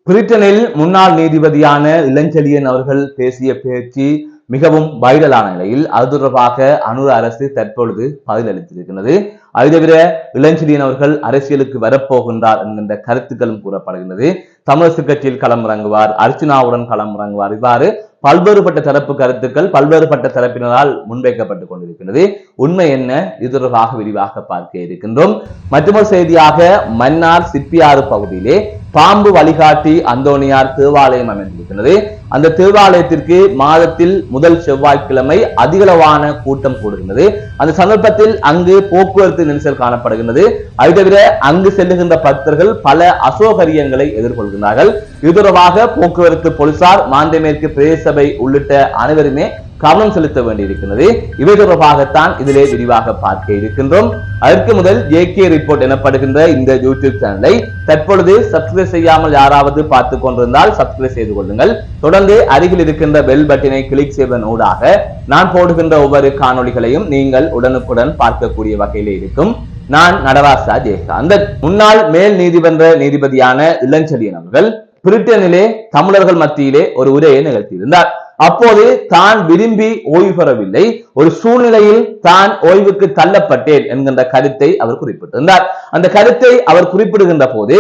பிரிட்டனில் முன்னாள் நீதிபதியான இளஞ்செழியன் அவர்கள் பேசிய பேச்சு மிகவும் வைரலான நிலையில் அது தொடர்பாக அனுர அரசு தற்பொழுது பதிலளித்திருக்கிறது. அது தவிர இளஞ்செழியன் அவர்கள் அரசியலுக்கு வரப்போகின்றார் என்கின்ற கருத்துக்களும் கூறப்படுகின்றது. தமிழரசு கட்சியில் களமிறங்குவார், அர்ச்சனாவுடன் களமிறங்குவார், இவ்வாறு பல்வேறுபட்ட தரப்பு கருத்துக்கள் பல்வேறுபட்ட தரப்பினரால் முன்வைக்கப்பட்டுக் கொண்டிருக்கிறது. உண்மை என்ன, இது தொடர்பாக விரிவாக பார்க்க இருக்கின்றோம். மற்றொரு செய்தியாக மன்னார் சிப்பியாறு பகுதியிலே பாம்பு வழிகாட்டி அந்தோணியார் தேவாலயம் அமைந்திருக்கிறது. அந்த தேவாலயத்திற்கு மாதத்தில் முதல் செவ்வாய்க்கிழமை அதிகளவான கூட்டம் கூடுகின்றது. அந்த சந்தர்ப்பத்தில் அங்கு போக்குவரத்து நெரிசல் காணப்படுகின்றது. அது தவிர அங்கு செல்லுகின்ற பக்தர்கள் பல அசௌகரியங்களை எதிர்கொள்கின்றார்கள். இது தொடர்பாக போக்குவரத்து போலீசார், மாந்தமேற்கு பிரதேச சபை உள்ளிட்ட அனைவருமே கவனம் செலுத்த வேண்டியிருக்கிறது. இவை தொடர்பாகத்தான் இதிலே விரிவாக பார்க்க இருக்கின்றோம். அதற்கு முதல் ஜேகே ரிப்போர்ட் எனப்படுகின்ற இந்த யூடியூப் சேனலை தற்பொழுது சப்ஸ்கிரைப் செய்யாமல் யாராவது பார்த்துக் கொண்டிருந்தால் சப்ஸ்கிரைப் செய்து கொள்ளுங்கள். தொடர்ந்து அருகில் இருக்கின்ற பெல் பட்டனை கிளிக் செய்வதன் ஊடாக நான் போடுகின்ற ஒவ்வொரு காணொளிகளையும் நீங்கள் உடனுக்குடன் பார்க்கக்கூடிய வகையிலே இருக்கும். நான் நடராசா ஜேகா. அந்த முன்னாள் மேல் நீதிமன்ற நீதிபதியான இளஞ்செழியன் அவர்கள் பிரிட்டனிலே தமிழர்கள் மத்தியிலே ஒரு உரையை நிகழ்த்தியிருந்தார். அப்போது தான் விரும்பி ஓய்வு பெறவில்லை, ஒரு சூழ்நிலையில் தான் ஓய்வுக்கு தள்ளப்பட்டேன் என்கின்ற கருத்தை அவர் குறிப்பிட்டிருந்தார். அந்த கருத்தை அவர் குறிப்பிடுகின்ற போது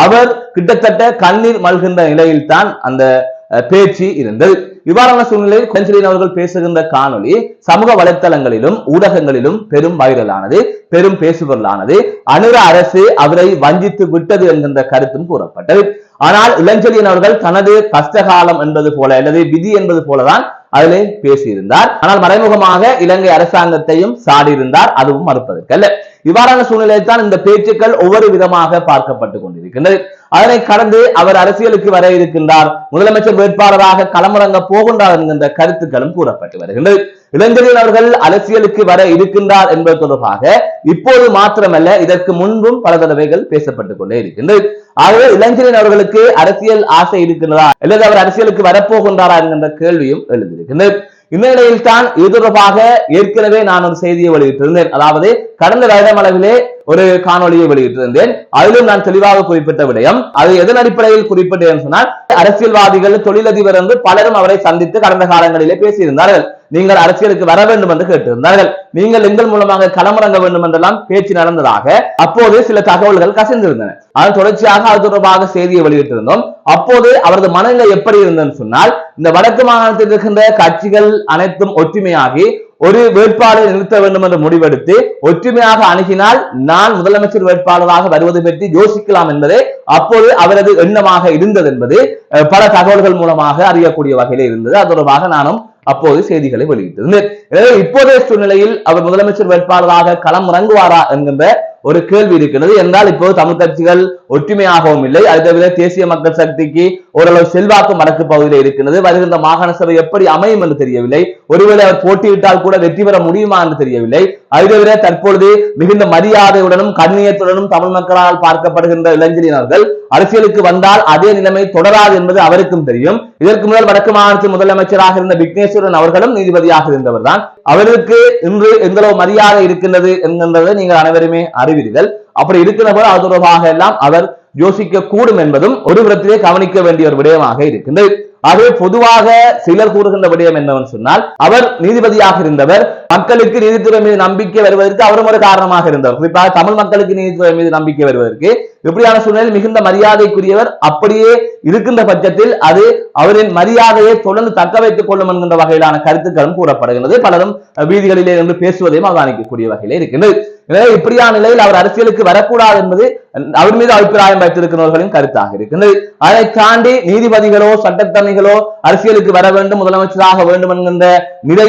அவர் கிட்டத்தட்ட கண்ணீர் மல்கின்ற நிலையில் தான் அந்த பேச்சு இருந்தது. இவ்வாறான சூழ்நிலையில் இளஞ்செழியன் அவர்கள் பேசுகின்ற காணொலி சமூக வலைத்தளங்களிலும் ஊடகங்களிலும் பெரும் வைரலானது, பெரும் பேசுபொருளானது. அனுர அரசு அவரை வஞ்சித்து விட்டது என்கின்ற கருத்தும் கூறப்பட்டது. ஆனால் இளஞ்செழியன் அவர்கள் தனது கஷ்டகாலம் என்பது போல அல்லது விதி என்பது போலதான் அதிலே பேசியிருந்தார். ஆனால் மறைமுகமாக இலங்கை அரசாங்கத்தையும் சாடியிருந்தார், அதுவும் மறுப்பதற்கல்ல. இவ்வாறான சூழ்நிலையில் தான் இந்த பேச்சுக்கள் ஒவ்வொரு விதமாக பார்க்கப்பட்டுக் கொண்டிருக்கின்றது. அதனை கடந்து அவர் அரசியலுக்கு வர இருக்கின்றார், முதலமைச்சர் வேட்பாளராக களமிறங்க போகின்றார் என்கின்ற கருத்துக்களும் கூறப்பட்டு வருகின்றது. இளஞ்செழியன் அவர்கள் அரசியலுக்கு வர இருக்கின்றார் என்பது தொடர்பாக இப்போது மாத்திரமல்ல, இதற்கு முன்பும் பல தடவைகள் பேசப்பட்டுக் கொண்டே இருக்கின்றது. ஆகவே இளஞ்செழியன் அவர்களுக்கு அரசியல் ஆசை இருக்கின்றதா அல்லது அவர் அரசியலுக்கு வரப்போகின்றாரா என்கின்ற கேள்வியும் எழுந்திருக்கின்றது. இந்த நிலையில் தான் இது தொடர்பாக ஏற்கனவே நான் ஒரு செய்தியை வெளியிட்டிருந்தேன். அதாவது கடந்த வருடமளவிலே ஒரு காணொலியை வெளியிட்டிருந்தேன். அதிலும் நான் தெளிவாக குறிப்பிட்ட விடயம், அது எதன் அடிப்படையில் குறிப்பிட்டேன் சொன்னால், அரசியல்வாதிகள், தொழிலதிபர் என்று பலரும் அவரை சந்தித்து கடந்த காலங்களிலே பேசியிருந்தார்கள். நீங்கள் அரசியலுக்கு வர வேண்டும் என்று கேட்டிருந்தார்கள். நீங்கள் எங்கள் மூலமாக களமிறங்க வேண்டும் என்றெல்லாம் பேச்சு நடந்ததாக அப்போது சில தகவல்கள் கசிந்திருந்தன. அதன் தொடர்ச்சியாக அது தொடர்பாக செய்தியை வெளியிட்டிருந்தோம். அப்போது அவரது மனநிலை எப்படி இருந்ததுன்னு சொன்னால், இந்த வடக்கு மாகாணத்தில் இருக்கின்ற கட்சிகள் அனைத்தும் ஒற்றுமையாகி ஒரு வேட்பாளரை நிறுத்த வேண்டும் என்று முடிவெடுத்து ஒற்றுமையாக அணுகினால் நான் முதலமைச்சர் வேட்பாளராக வருவது பற்றி யோசிக்கலாம் என்பதே அப்போது அவரது எண்ணமாக இருந்தது என்பது பல தகவல்கள் மூலமாக அறியக்கூடிய வகையில் இருந்தது. அது தொடர்பாக நானும் அப்போது செய்திகளை வெளியிட்டிருந்தேன். எனவே இப்போதைய சூழ்நிலையில் அவர் முதலமைச்சர் வேட்பாளராக களம் இறங்குவாரா என்கின்ற ஒரு கேள்வி இருக்கிறது. என்றால் இப்போது தமிழ் கட்சிகள் ஒற்றுமையாகவும் இல்லை. அது தவிர தேசிய மக்கள் சக்திக்கு ஓரளவு செல்வாக்கும் வடக்கு பகுதியில் இருக்கிறது. வருகின்ற மாகாண சபை எப்படி அமையும் என்று தெரியவில்லை. ஒருவேளை அவர் போட்டியிட்டால் கூட வெற்றி பெற முடியுமா என்று தெரியவில்லை. அது தவிர தற்பொழுது மிகுந்த மரியாதையுடனும் கண்ணியத்துடனும் தமிழ் மக்களால் பார்க்கப்படுகின்ற இளஞ்செழியன் அவர்கள் அரசியலுக்கு வந்தால் அதே நிலைமை தொடராது என்பது அவருக்கும் தெரியும். இதற்கு முதல் வடக்கு மாகாணத்தின் முதலமைச்சராக இருந்த விக்னேஸ்வரன் அவர்களும் நீதிபதியாக இருந்தவர் தான். அவருக்கு இன்று எந்தளவு மரியாதை இருக்கின்றது என்கின்றதை நீங்கள் அனைவருமே அறிவீர்கள். அப்படி இருக்கிற போது அது தொடர்பாக எல்லாம் அவர் யோசிக்க கூடும் என்பதும் ஒரு புறத்திலே கவனிக்க வேண்டிய ஒரு விடயமாக இருக்கின்றது. ஆகவே பொதுவாக சிலர் கூறுகின்ற விடயம் என்னவென்று சொன்னால், அவர் நீதிபதியாக இருந்தவர், மக்களுக்கு நீதித்துறை மீது நம்பிக்கை வருவதற்கு அவரும் ஒரு காரணமாக இருந்தவர். குறிப்பாக தமிழ் மக்களுக்கு நீதித்துறை மீது நம்பிக்கை வருவதற்கு இப்படியான சூழ்நிலையில் மிகுந்த மரியாதைக்குரியவர். அப்படியே இருக்கின்ற பட்சத்தில் அது அவரின் மரியாதையை தொடர்ந்து தக்க வைத்துக் கொள்ளும் என்கின்ற வகையிலான கருத்துக்களும் கூறப்படுகின்றது. பலரும் வீதிகளிலே இருந்து பேசுவதையும் அவதானிக்கக்கூடிய வகையிலே இருக்கின்றது. எனவே இப்படியான நிலையில் அவர் அரசியலுக்கு வரக்கூடாது என்பது அவர் மீது அபிப்பிராயம் வைத்திருக்கிறவர்களின் கருத்தாக இருக்கின்றது. அதை தாண்டி நீதிபதிகளோ சட்டத்தரணிகளோ அரசியலுக்கு வர வேண்டும், முதலமைச்சராக வேண்டும் என்கின்ற நிலை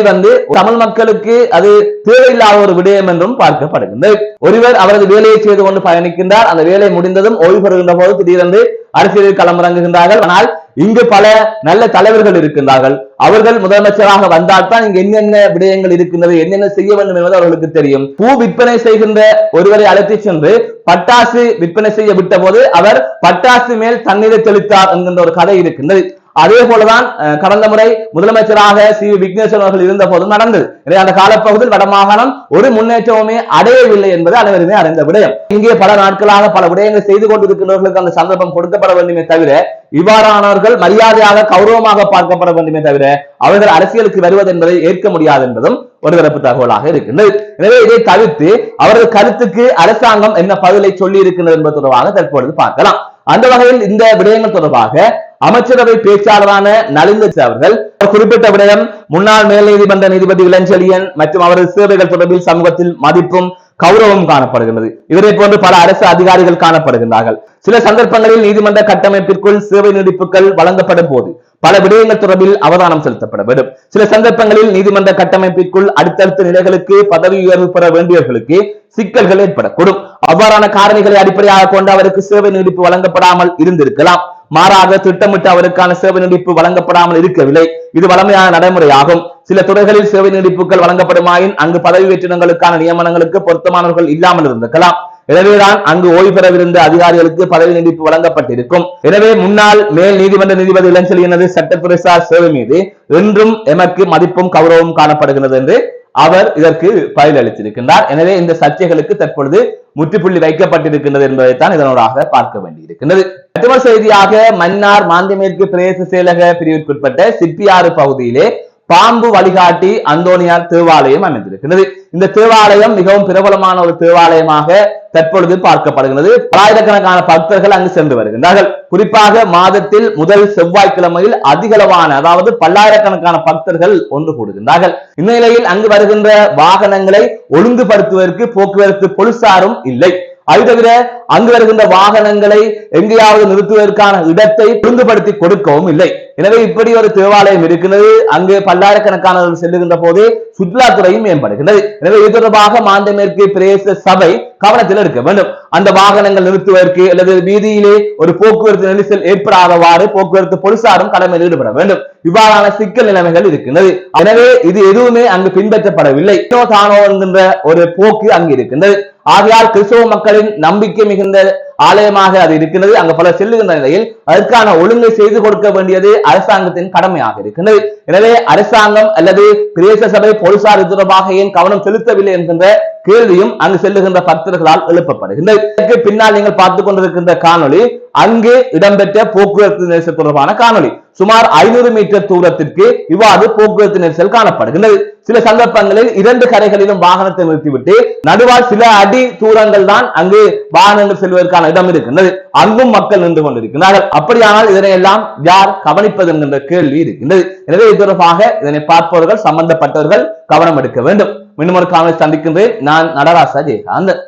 தமிழ் மக்களுக்கு அது தேவையில்லாத ஒரு விடயம் என்றும் பார்க்கப்படுகின்றது. ஒருவர் அவரது வேலையை செய்து கொண்டு பயணிக்கின்றார். அந்த வேலை முடிந்ததும் ஓய்வு பெறுகின்ற போது திடீரென்று அரசியலில் களமிறங்குகின்றார்கள். ஆனால் இங்கு பல நல்ல தலைவர்கள் இருக்கின்றார்கள். அவர்கள் முதலமைச்சராக வந்தால்தான் இங்கு என்னென்ன விடயங்கள் இருக்கின்றது, என்னென்ன செய்ய வேண்டும் என்பது அவர்களுக்கு தெரியும். பூ விற்பனை செய்கின்ற ஒருவரை அழைத்து சென்று பட்டாசு விற்பனை செய்ய விட்ட போது அவர் பட்டாசு மேல் தண்ணீரை தெளித்தார் என்கின்ற ஒரு கதை இருக்கின்றது. அதே போலதான் கடந்த முறை முதலமைச்சராக சி விக்னேஸ்வரன் அவர்கள் இருந்த போதும் நடந்தது. எனவே அந்த காலப்பகுதியில் வடமாகாணம் ஒரு முன்னேற்றமுமே அடையவில்லை என்பது அனைவருமே அறிந்த விடயம். இங்கே பல நாட்களாக பல விடயங்கள் செய்து கொண்டிருக்கிறவர்களுக்கு அந்த சந்தர்ப்பம் கொடுக்கப்பட வேண்டுமே தவிர, இவ்வாறானவர்கள் மரியாதையாக கௌரவமாக பார்க்கப்பட வேண்டுமே தவிர அவர்கள் அரசியலுக்கு வருவது என்பதை ஏற்க முடியாது என்பதும் ஒரு தரப்பு தகவலாக இருக்கின்றது. எனவே இதை தவிர்த்து அவரது கருத்துக்கு அரசாங்கம் என்ன பதிலை சொல்லி இருக்கின்றது என்பது தொடர்பாக தற்பொழுது பார்க்கலாம். அந்த வகையில் இந்த விடயங்கள் தொடர்பாக அமைச்சரவை பேச்சாளரான நலிந்த அவர்கள் குறிப்பிட்ட விடயம், முன்னாள் மேல் நீதிமன்ற நீதிபதி இளஞ்செழியன் மற்றும் அவரது சேவைகள் தொடர்பில் சமூகத்தில் மதிப்பும் கௌரவம் காணப்படுகின்றது. இவரை போன்று பல அரசு அதிகாரிகள் காணப்படுகின்றார்கள். சில சந்தர்ப்பங்களில் நீதிமன்ற கட்டமைப்பிற்குள் சேவை நீடிப்புகள் வழங்கப்படும் போது பல விடயங்கள் தொடர்பில் அவதானம் செலுத்தப்பட வேண்டும். சில சந்தர்ப்பங்களில் நீதிமன்ற கட்டமைப்பிற்குள் அடுத்தடுத்த நிலைகளுக்கு பதவி உயர்வு பெற வேண்டியவர்களுக்கு சிக்கல்கள் ஏற்படக்கூடும். அவ்வாறான காரணிகளை அடிப்படையாக கொண்டு அவருக்கு சேவை நீடிப்பு வழங்கப்படாமல் இருந்திருக்கலாம். மாறாக திட்டமிட்டு அவருக்கான சேவை நீடிப்பு வழங்கப்படாமல் இருக்கவில்லை. இது வழமையான நடைமுறையாகும். சில துறைகளில் சேவை நீடிப்புகள் வழங்கப்படுமாயின் அங்கு பதவி வெற்றிடங்களுக்கான நியமனங்களுக்கு பொருத்தமானவர்கள் இல்லாமல் இருந்திருக்கலாம். எனவேதான் அங்கு ஓய்வு பெறவிருந்த அதிகாரிகளுக்கு பதவி நீடிப்பு வழங்கப்பட்டிருக்கும். எனவே முன்னாள் மேல் நீதிமன்ற நீதிபதி இளஞ்செழியனது சட்டத்துறைசார் சேவை மீது என்றும் எமக்கு மதிப்பும் கௌரவமும் காணப்படுகிறது என்று அவர் இதற்கு பதிலளித்திருக்கின்றார். எனவே இந்த சர்ச்சைகளுக்கு தற்பொழுது முற்றுப்புள்ளி வைக்கப்பட்டிருக்கின்றது என்பதைத்தான் இதனோடாக பார்க்க வேண்டியிருக்கின்றது. மற்றொரு செய்தியாக மன்னார் மாந்திமேற்கு பிரதேச செயலக பிரிவிற்குட்பட்ட சிப்பியாறு பகுதியிலே பாம்பு வழிகாட்டி அந்தோனியார் தேவாலயம் அமைந்திருக்கிறது. இந்த தேவாலயம் மிகவும் பிரபலமான ஒரு தேவாலயமாக தற்பொழுது பார்க்கப்படுகிறது. பல்லாயிரக்கணக்கான பக்தர்கள் அங்கு சென்று வருகின்றார்கள். குறிப்பாக மாதத்தில் முதல் செவ்வாய்க்கிழமையில் அதிகளவான, அதாவது பல்லாயிரக்கணக்கான பக்தர்கள் ஒன்று கூடுகின்றார்கள். இந்நிலையில் அங்கு வருகின்ற வாகனங்களை ஒழுங்குபடுத்துவதற்கு போக்குவரத்து போலீசாரும் இல்லை. அது தவிர அங்கு வருகின்ற வாகனங்களை எங்கேயாவது நிறுத்துவதற்கான இடத்தை ஒழுங்குபடுத்தி கொடுக்கவும் இல்லை. எனவே இப்படி ஒரு தேவாலயம் இருக்கிறது. அங்கு பல்லாயிரக்கணக்கானவர்கள் செல்லுகின்ற போது சுற்றுலாத்துறையும் மேம்படுகின்றது. எனவே இது தொடர்பாக மாந்தமேற்கு பிரதேச சபை கவனத்தில் எடுக்க வேண்டும். அந்த வாகனங்கள் நிறுத்துவதற்கு அல்லது வீதியிலே ஒரு போக்குவரத்து நெரிசல் ஏற்படாதவாறு போக்குவரத்து போலீசாரும் கடமையில் ஈடுபட வேண்டும். இவ்வாறான சிக்கல் நிலைமைகள் இருக்கின்றது. எனவே இது எதுவுமே அங்கு பின்பற்றப்படவில்லை. தானோ என்கின்ற ஒரு போக்கு அங்கு இருக்கின்றது. ஆகையால் கிறிஸ்தவ மக்களின் நம்பிக்கை மிகுந்த ஆலயமாக அது இருக்கின்றது. அங்கு பலர் செல்லுகின்ற நிலையில் அதற்கான ஒழுங்கை செய்து கொடுக்க வேண்டியது அரசாங்கத்தின் கடமையாக இருக்கின்றது. எனவே அரசாங்கம் அல்லது பிரதேச சபை போலீசார் தொடர்பாக ஏன் கவனம் செலுத்தவில்லை என்கின்ற கேள்வியும் அங்கு செல்லுகின்ற பக்தர்களால் எழுப்பப்படுகின்றது. இதற்கு பின்னால் நீங்கள் பார்த்துக் கொண்டிருக்கின்ற காணொளி அங்கு இடம்பெற்ற போக்குவரத்து நெரிசல் தொடர்பான காணொளி. சுமார் 500 மீட்டர் தூரத்திற்கு இவ்வாறு போக்குவரத்து நெரிசல் காணப்படுகின்றது. சில சந்தர்ப்பங்களில் 2 கரைகளிலும் வாகனத்தை நிறுத்திவிட்டு நடுவால் சில அடி தூரங்கள் தான் அங்கு வாகனங்கள் செல்வதற்கான இடம் இருக்கின்றது. அங்கும் மக்கள் நின்று கொண்டிருக்கிறார்கள். அப்படியானால் இதனை எல்லாம் யார் கவனிப்பது என்கின்ற கேள்வி இருக்கின்றது. எனவே இது தொடர்பாக இதனை பார்ப்பவர்கள், சம்பந்தப்பட்டவர்கள் கவனம் எடுக்க வேண்டும். மீண்டும் ஒரு காணொளி சந்திக்கின்றேன். நான் நடராசா ஜெயகாந்தன்.